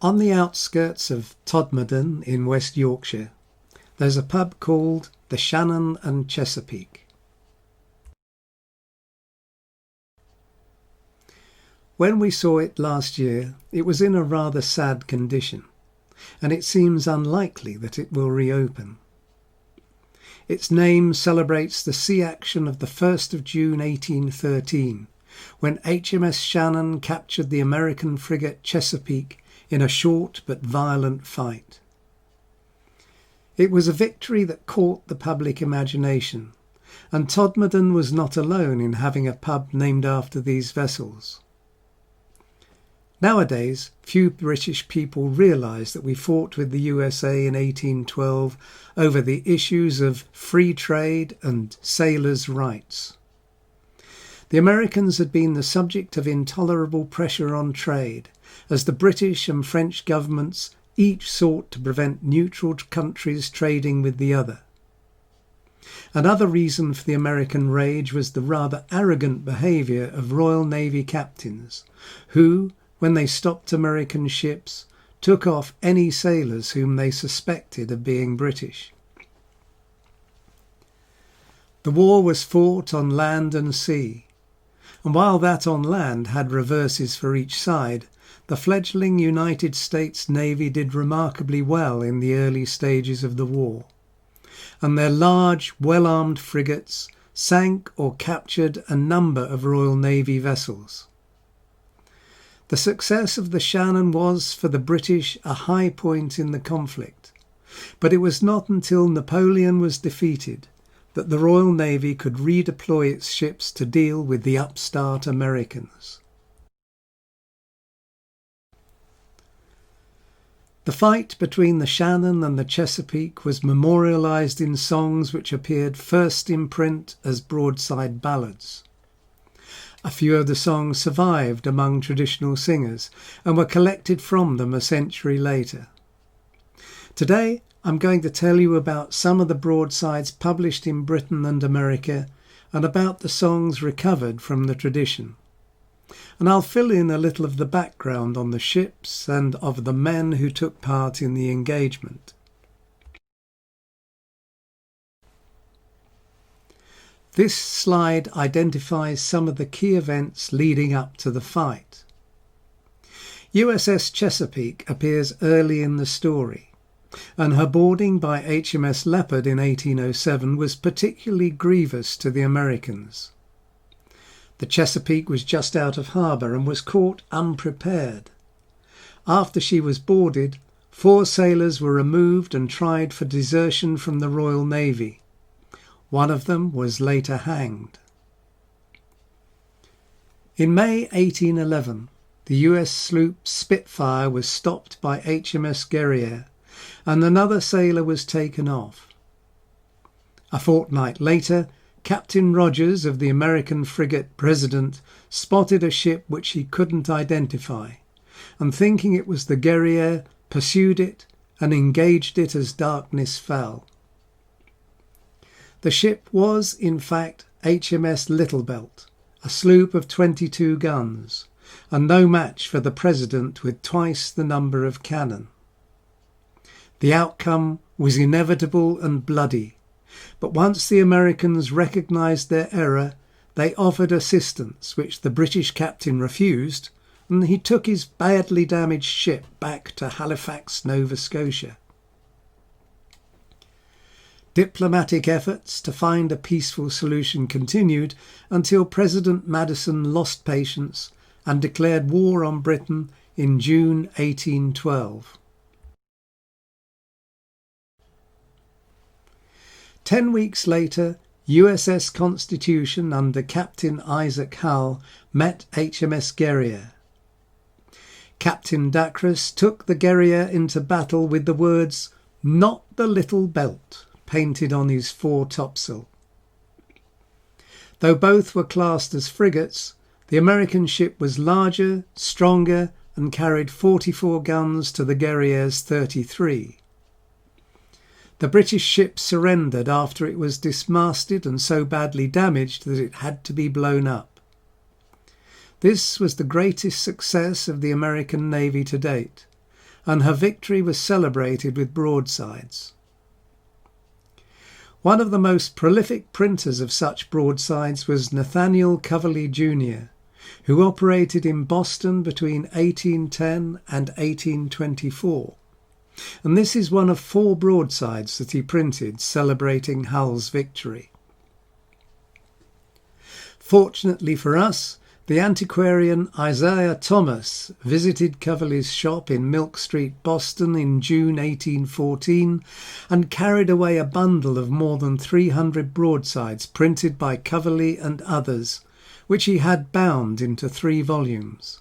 On the outskirts of Todmorden in West Yorkshire, there's a pub called the Shannon and Chesapeake. When we saw it last year, it was in a rather sad condition, and it seems unlikely that it will reopen. Its name celebrates the sea action of the 1st of June 1813, when HMS Shannon captured the American frigate Chesapeake in a short but violent fight. It was a victory that caught the public imagination, and Todmorden was not alone in having a pub named after these vessels. Nowadays, few British people realise that we fought with the USA in 1812 over the issues of free trade and sailors' rights. The Americans had been the subject of intolerable pressure on trade, as the British and French governments each sought to prevent neutral countries trading with the other. Another reason for the American rage was the rather arrogant behaviour of Royal Navy captains, who, when they stopped American ships, took off any sailors whom they suspected of being British. The war was fought on land and sea, and while that on land had reverses for each side, the fledgling United States Navy did remarkably well in the early stages of the war, and their large, well-armed frigates sank or captured a number of Royal Navy vessels. The success of the Shannon was, for the British, a high point in the conflict, but it was not until Napoleon was defeated that the Royal Navy could redeploy its ships to deal with the upstart Americans. The fight between the Shannon and the Chesapeake was memorialised in songs which appeared first in print as broadside ballads. A few of the songs survived among traditional singers and were collected from them a century later. Today, I'm going to tell you about some of the broadsides published in Britain and America and about the songs recovered from the tradition. And I'll fill in a little of the background on the ships and of the men who took part in the engagement. This slide identifies some of the key events leading up to the fight. USS Chesapeake appears early in the story, and her boarding by HMS Leopard in 1807 was particularly grievous to the Americans. The Chesapeake was just out of harbour and was caught unprepared. After she was boarded, 4 sailors were removed and tried for desertion from the Royal Navy. One of them was later hanged. In May 1811, the US sloop Spitfire was stopped by HMS Guerriere, and another sailor was taken off. A fortnight later, Captain Rogers of the American frigate President spotted a ship which he couldn't identify, and thinking it was the Guerriere, pursued it and engaged it as darkness fell. The ship was, in fact, HMS Littlebelt, a sloop of 22 guns, and no match for the President with twice the number of cannon. The outcome was inevitable and bloody, but once the Americans recognised their error, they offered assistance, which the British captain refused, and he took his badly damaged ship back to Halifax, Nova Scotia. Diplomatic efforts to find a peaceful solution continued until President Madison lost patience and declared war on Britain in June 1812. 10 weeks later, USS Constitution under Captain Isaac Hull met HMS Guerriere. Captain Dacres took the Guerriere into battle with the words, "Not the Little Belt," painted on his fore topsail. Though both were classed as frigates, the American ship was larger, stronger, and carried 44 guns to the Guerriere's 33. The British ship surrendered after it was dismasted and so badly damaged that it had to be blown up. This was the greatest success of the American Navy to date, and her victory was celebrated with broadsides. One of the most prolific printers of such broadsides was Nathaniel Coverley Jr., who operated in Boston between 1810 and 1824. And this is one of 4 broadsides that he printed celebrating Hull's victory. Fortunately for us, the antiquarian Isaiah Thomas visited Coverley's shop in Milk Street, Boston in June 1814 and carried away a bundle of more than 300 broadsides printed by Coverley and others, which he had bound into 3 volumes.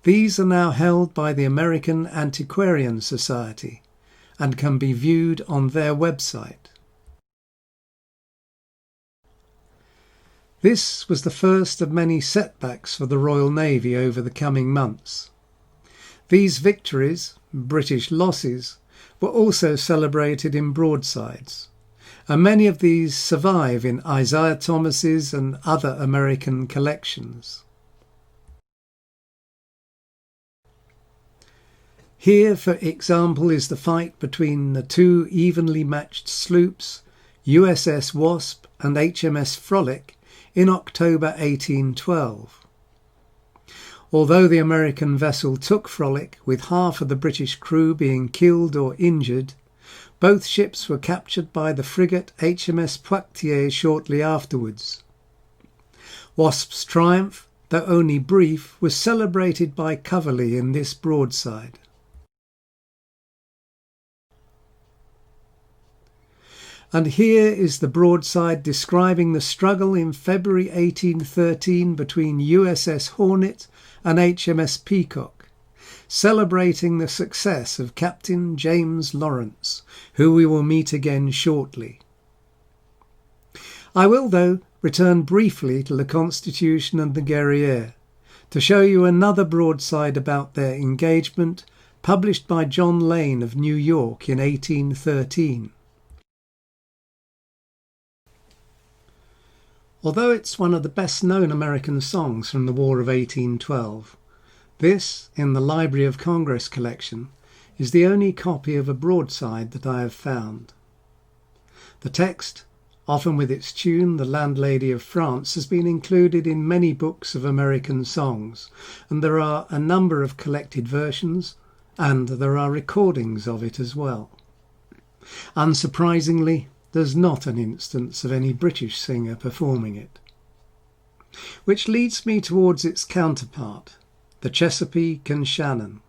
These are now held by the American Antiquarian Society and can be viewed on their website. This was the first of many setbacks for the Royal Navy over the coming months. These victories, British losses, were also celebrated in broadsides, and many of these survive in Isaiah Thomas's and other American collections. Here, for example, is the fight between the 2 evenly matched sloops, USS Wasp and HMS Frolic, in October 1812. Although the American vessel took Frolic, with half of the British crew being killed or injured, both ships were captured by the frigate HMS Poictiers shortly afterwards. Wasp's triumph, though only brief, was celebrated by Coverley in this broadside. And here is the broadside describing the struggle in February 1813 between USS Hornet and HMS Peacock, celebrating the success of Captain James Lawrence, who we will meet again shortly. I will, though, return briefly to the Constitution and the Guerriere, to show you another broadside about their engagement, published by John Lane of New York in 1813. Although it's one of the best-known American songs from the War of 1812, this, in the Library of Congress collection, is the only copy of a broadside that I have found. The text, often with its tune, The Landlady of France, has been included in many books of American songs, and there are a number of collected versions, and there are recordings of it as well. Unsurprisingly, there's not an instance of any British singer performing it. Which leads me towards its counterpart, the Chesapeake and Shannon.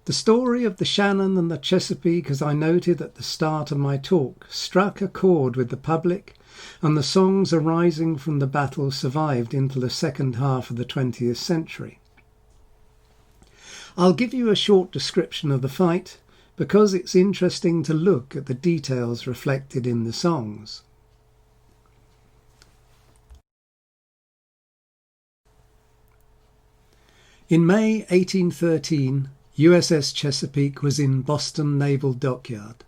The story of the Shannon and the Chesapeake, as I noted at the start of my talk, struck a chord with the public, and the songs arising from the battle survived into the second half of the 20th century. I'll give you a short description of the fight, because it's interesting to look at the details reflected in the songs. In May 1813, USS Chesapeake was in Boston Naval Dockyard.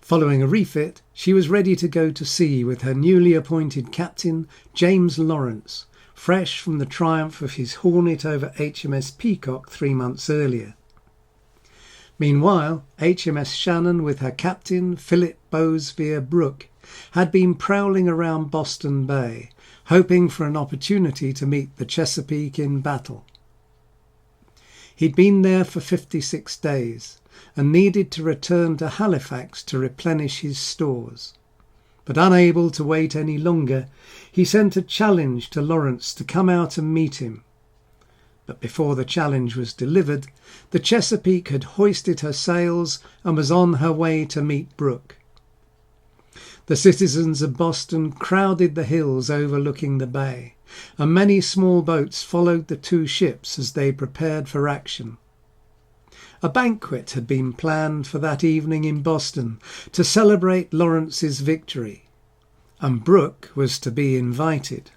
Following a refit, she was ready to go to sea with her newly appointed captain, James Lawrence, fresh from the triumph of his Hornet over HMS Peacock 3 months earlier. Meanwhile, HMS Shannon, with her captain, Philip Bowesvere Brooke, had been prowling around Boston Bay, hoping for an opportunity to meet the Chesapeake in battle. He'd been there for 56 days and needed to return to Halifax to replenish his stores. But unable to wait any longer, he sent a challenge to Lawrence to come out and meet him. But before the challenge was delivered, the Chesapeake had hoisted her sails and was on her way to meet Brooke. The citizens of Boston crowded the hills overlooking the bay, and many small boats followed the 2 ships as they prepared for action. A banquet had been planned for that evening in Boston to celebrate Lawrence's victory, and Brooke was to be invited.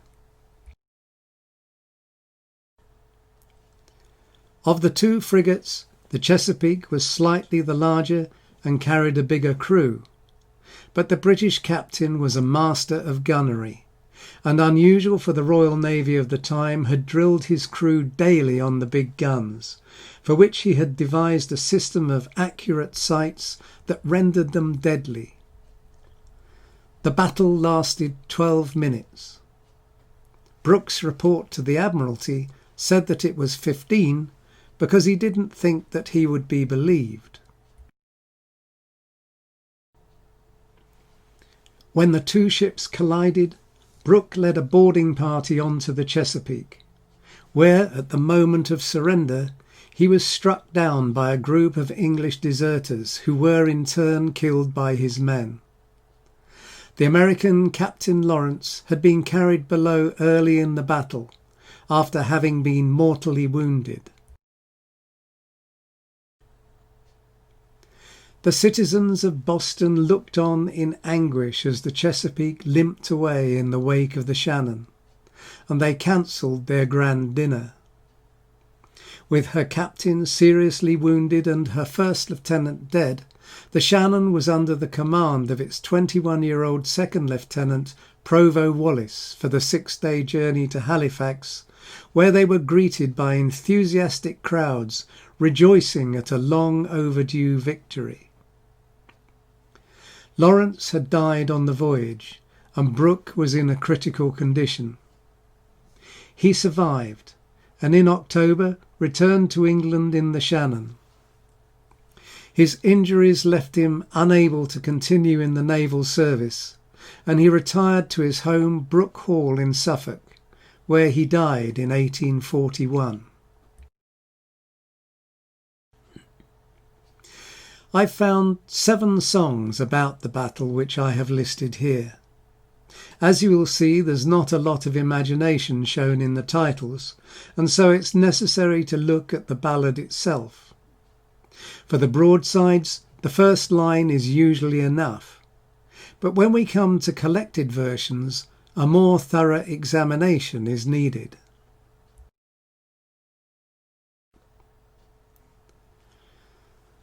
Of the 2 frigates, the Chesapeake was slightly the larger and carried a bigger crew, but the British captain was a master of gunnery, and unusual for the Royal Navy of the time, had drilled his crew daily on the big guns, for which he had devised a system of accurate sights that rendered them deadly. The battle lasted 12 minutes. Brooke's report to the Admiralty said that it was 15 because he didn't think that he would be believed. When the two ships collided, Brooke led a boarding party onto the Chesapeake, where, at the moment of surrender, he was struck down by a group of English deserters who were in turn killed by his men. The American Captain Lawrence had been carried below early in the battle, after having been mortally wounded. The citizens of Boston looked on in anguish as the Chesapeake limped away in the wake of the Shannon, and they cancelled their grand dinner. With her captain seriously wounded and her first lieutenant dead, the Shannon was under the command of its 21-year-old second lieutenant, Provost Wallis, for the 6-day journey to Halifax, where they were greeted by enthusiastic crowds rejoicing at a long overdue victory. Lawrence had died on the voyage, and Brooke was in a critical condition. He survived, and in October returned to England in the Shannon. His injuries left him unable to continue in the naval service, and he retired to his home Brooke Hall in Suffolk, where he died in 1841. I've found 7 songs about the battle which I have listed here. As you will see, there's not a lot of imagination shown in the titles, and so it's necessary to look at the ballad itself. For the broadsides, the first line is usually enough, but when we come to collected versions, a more thorough examination is needed.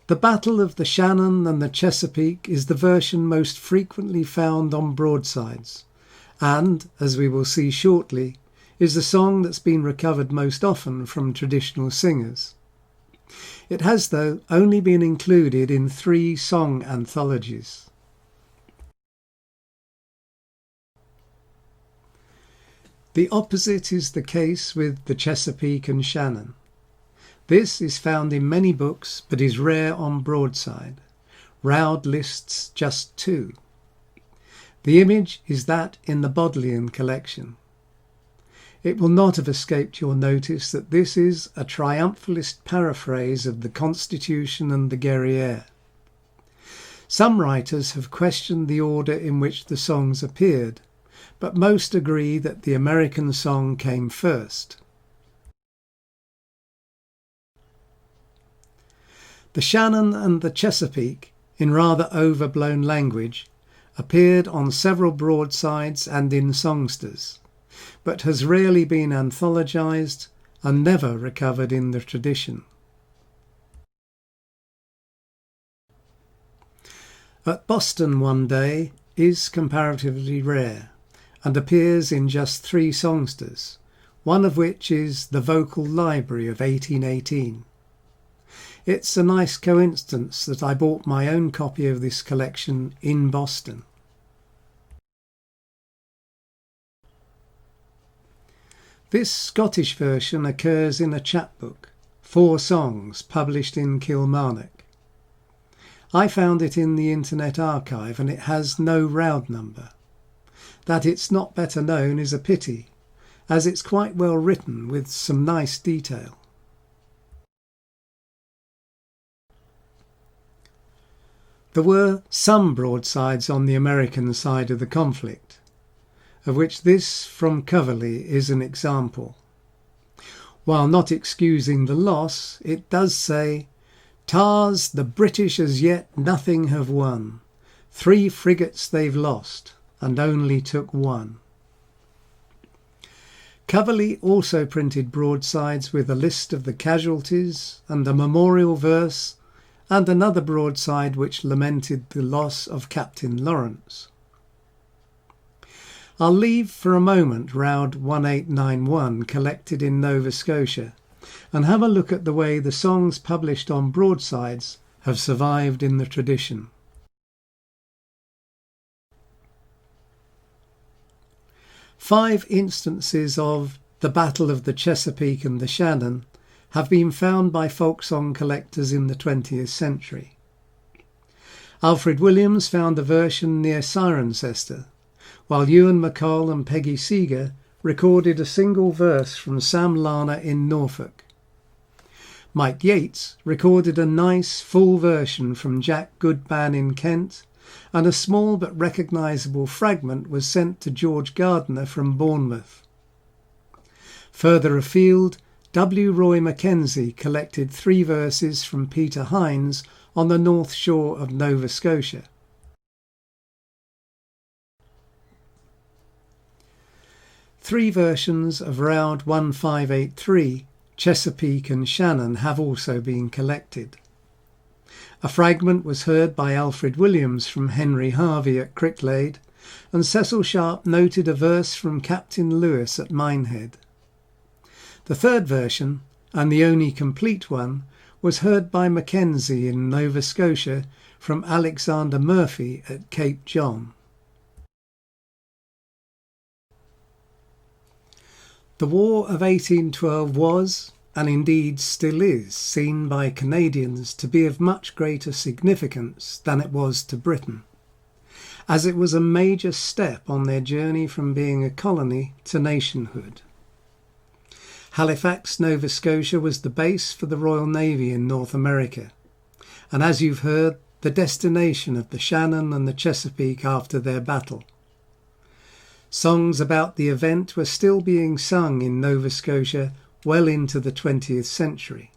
The Battle of the Shannon and the Chesapeake is the version most frequently found on broadsides, and, as we will see shortly, is the song that's been recovered most often from traditional singers. It has, though, only been included in 3 song anthologies. The opposite is the case with the Chesapeake and Shannon. This is found in many books, but is rare on broadside. Roud lists just 2. The image is that in the Bodleian collection. It will not have escaped your notice that this is a triumphalist paraphrase of the Constitution and the Guerriere. Some writers have questioned the order in which the songs appeared, but most agree that the American song came first. The Shannon and the Chesapeake, in rather overblown language, appeared on several broadsides and in songsters, but has rarely been anthologised and never recovered in the tradition. At Boston One Day is comparatively rare and appears in just 3 songsters, one of which is The Vocal Library of 1818. It's a nice coincidence that I bought my own copy of this collection in Boston. This Scottish version occurs in a chapbook, 4 songs, published in Kilmarnock. I found it in the Internet Archive and it has no Roud number. That it's not better known is a pity, as it's quite well written with some nice detail. There were some broadsides on the American side of the conflict, of which this from Coverley is an example. While not excusing the loss, it does say, "Tars, the British as yet nothing have won. 3 frigates they've lost, and only took 1. Coverley also printed broadsides with a list of the casualties and a memorial verse, and another broadside which lamented the loss of Captain Lawrence. I'll leave for a moment Round 1891 collected in Nova Scotia and have a look at the way the songs published on Broadsides have survived in the tradition. Five instances of the Battle of the Chesapeake and the Shannon have been found by folk song collectors in the 20th century. Alfred Williams found a version near Cirencester, while Ewan MacColl and Peggy Seeger recorded a single verse from Sam Larner in Norfolk. Mike Yates recorded a nice full version from Jack Goodban in Kent, and a small but recognisable fragment was sent to George Gardner from Bournemouth. Further afield, W. Roy Mackenzie collected 3 verses from Peter Hines on the north shore of Nova Scotia. Three versions of Round 1583, Chesapeake and Shannon, have also been collected. A fragment was heard by Alfred Williams from Henry Harvey at Cricklade, and Cecil Sharp noted a verse from Captain Lewis at Minehead. The third version, and the only complete one, was heard by Mackenzie in Nova Scotia from Alexander Murphy at Cape John. The War of 1812 was, and indeed still is, seen by Canadians to be of much greater significance than it was to Britain, as it was a major step on their journey from being a colony to nationhood. Halifax, Nova Scotia was the base for the Royal Navy in North America, and as you've heard, the destination of the Shannon and the Chesapeake after their battle. Songs about the event were still being sung in Nova Scotia well into the 20th century.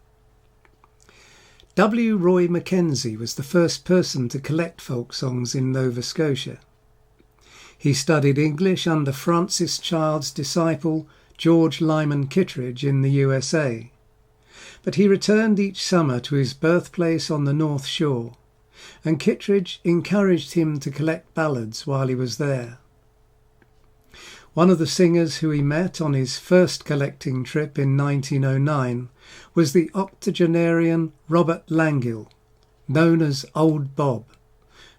W. Roy Mackenzie was the first person to collect folk songs in Nova Scotia. He studied English under Francis Child's disciple George Lyman Kittredge in the USA, but he returned each summer to his birthplace on the North Shore, and Kittredge encouraged him to collect ballads while he was there. One of the singers who he met on his first collecting trip in 1909 was the octogenarian Robert Langill, known as Old Bob,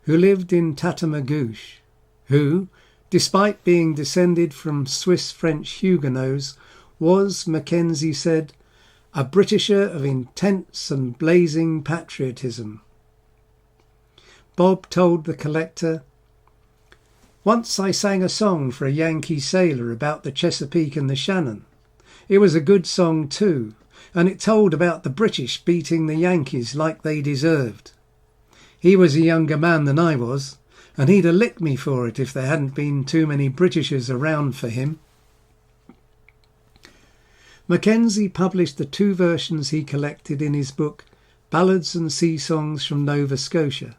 who lived in Tatamagouche, who, despite being descended from Swiss-French Huguenots, was, Mackenzie said, a Britisher of intense and blazing patriotism. Bob told the collector, "Once I sang a song for a Yankee sailor about the Chesapeake and the Shannon. It was a good song too, and it told about the British beating the Yankees like they deserved. He was a younger man than I was, and he'd have licked me for it if there hadn't been too many Britishers around for him." Mackenzie published the 2 versions he collected in his book Ballads and Sea Songs from Nova Scotia.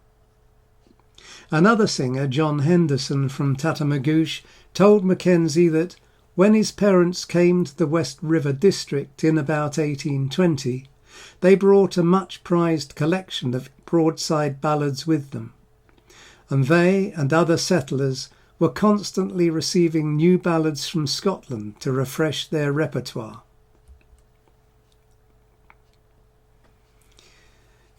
Another singer, John Henderson from Tatamagouche, told Mackenzie that when his parents came to the West River district in about 1820, they brought a much prized collection of broadside ballads with them, and they and other settlers were constantly receiving new ballads from Scotland to refresh their repertoire.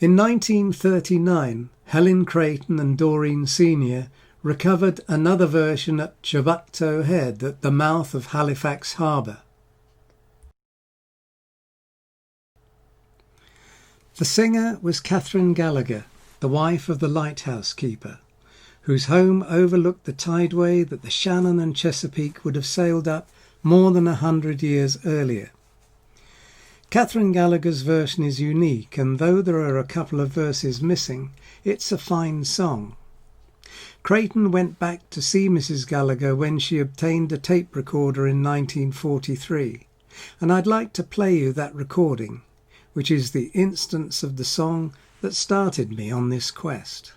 In 1939, Helen Creighton and Doreen Senior recovered another version at Chebucto Head at the mouth of Halifax Harbour. The singer was Catherine Gallagher, the wife of the lighthouse keeper, whose home overlooked the tideway that the Shannon and Chesapeake would have sailed up more than 100 years earlier. Catherine Gallagher's version is unique, and though there are a couple of verses missing, it's a fine song. Creighton went back to see Mrs. Gallagher when she obtained a tape recorder in 1943, and I'd like to play you that recording, which is the instance of the song that started me on this quest.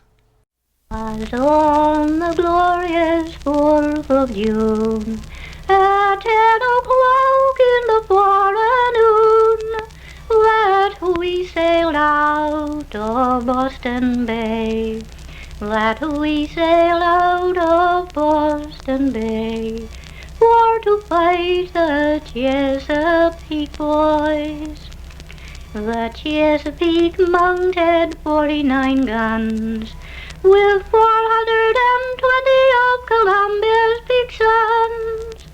As on the glorious 4th of June, at 10 o'clock in the forenoon, that we sailed out of Boston Bay, that we sailed out of Boston Bay for to fight the Chesapeake boys. The Chesapeake mounted 49 guns with 420 of Columbia's big sons.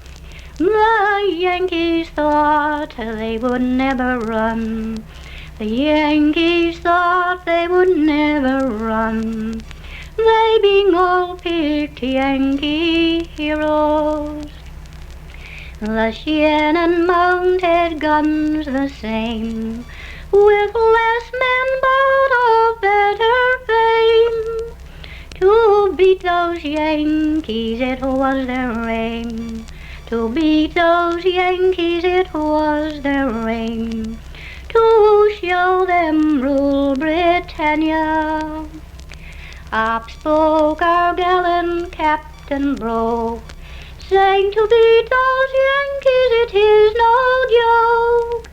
The Yankees thought they would never run. The Yankees thought they would never run. They being all picked Yankee heroes. The Shannon mounted guns the same, with less men but of better fame. To beat those Yankees it was their aim. To beat those Yankees it was their aim. To show them rule Britannia. Up spoke our gallant Captain Broke, saying to beat those Yankees it is no joke.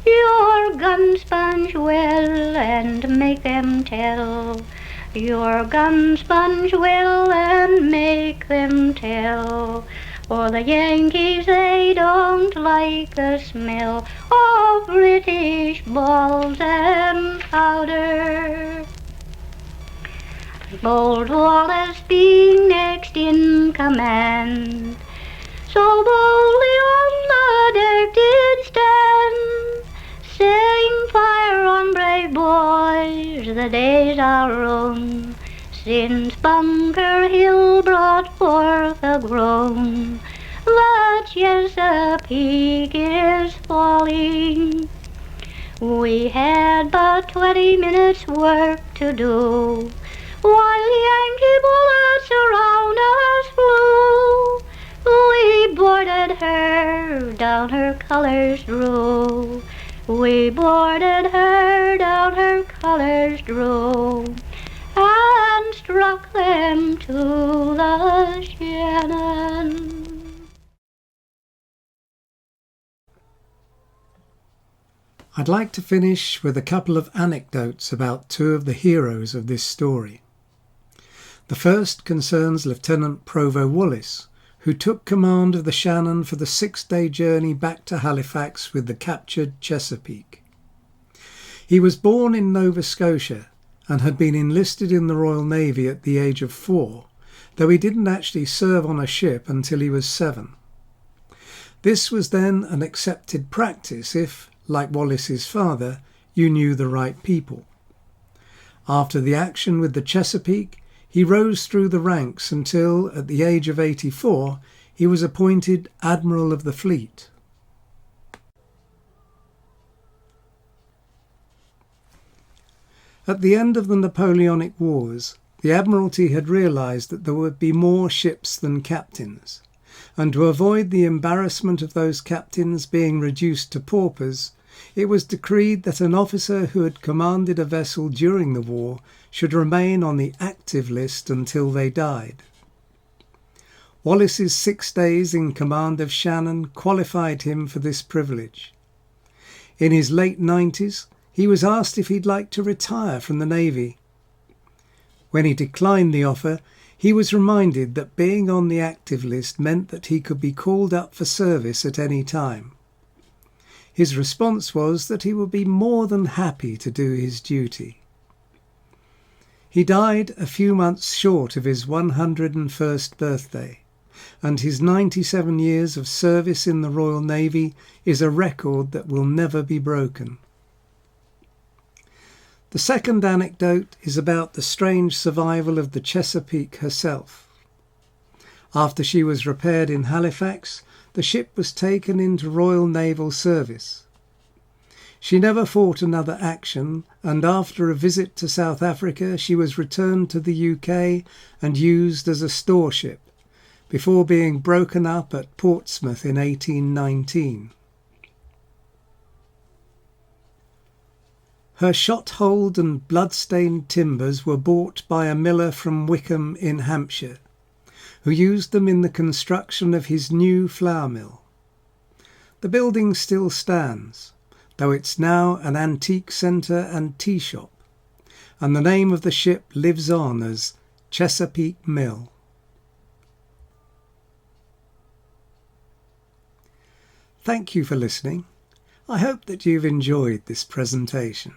Your guns punch well and make them tell. Your guns punch well and make them tell. For the Yankees, they don't like the smell of British balls and powder. Bold Wallace being next in command, so boldly on the deck did stand, saying, "Fire on, brave boys, the days are own, since Bunker Hill brought forth a groan. The Chesapeake is falling." We had but 20 minutes' work to do, while Yankee bullets around us flew. We boarded her, down her colors drew. We boarded her, down her colors drew, and struck them to the Shannon. I'd like to finish with a couple of anecdotes about two of the heroes of this story. The first concerns Lieutenant Provost Wallis, who took command of the Shannon for the 6-day journey back to Halifax with the captured Chesapeake. He was born in Nova Scotia and had been enlisted in the Royal Navy at the age of 4, though he didn't actually serve on a ship until he was 7. This was then an accepted practice if, like Wallis's father, you knew the right people. After the action with the Chesapeake, he rose through the ranks until, at the age of 84, he was appointed Admiral of the Fleet. At the end of the Napoleonic Wars, the Admiralty had realised that there would be more ships than captains, and to avoid the embarrassment of those captains being reduced to paupers, it was decreed that an officer who had commanded a vessel during the war should remain on the active list until they died. Wallis's 6 days in command of Shannon qualified him for this privilege. In his late 90s, he was asked if he'd like to retire from the Navy. When he declined the offer, he was reminded that being on the active list meant that he could be called up for service at any time. His response was that he would be more than happy to do his duty. He died a few months short of his 101st birthday, and his 97 years of service in the Royal Navy is a record that will never be broken. The second anecdote is about the strange survival of the Chesapeake herself. After she was repaired in Halifax, the ship was taken into Royal Naval service. She never fought another action, and after a visit to South Africa she was returned to the UK and used as a store ship, before being broken up at Portsmouth in 1819. Her shot-holed and blood-stained timbers were bought by a miller from Wickham in Hampshire, who used them in the construction of his new flour mill. The building still stands, though it's now an antique centre and tea shop, and the name of the ship lives on as Chesapeake Mill. Thank you for listening. I hope that you've enjoyed this presentation.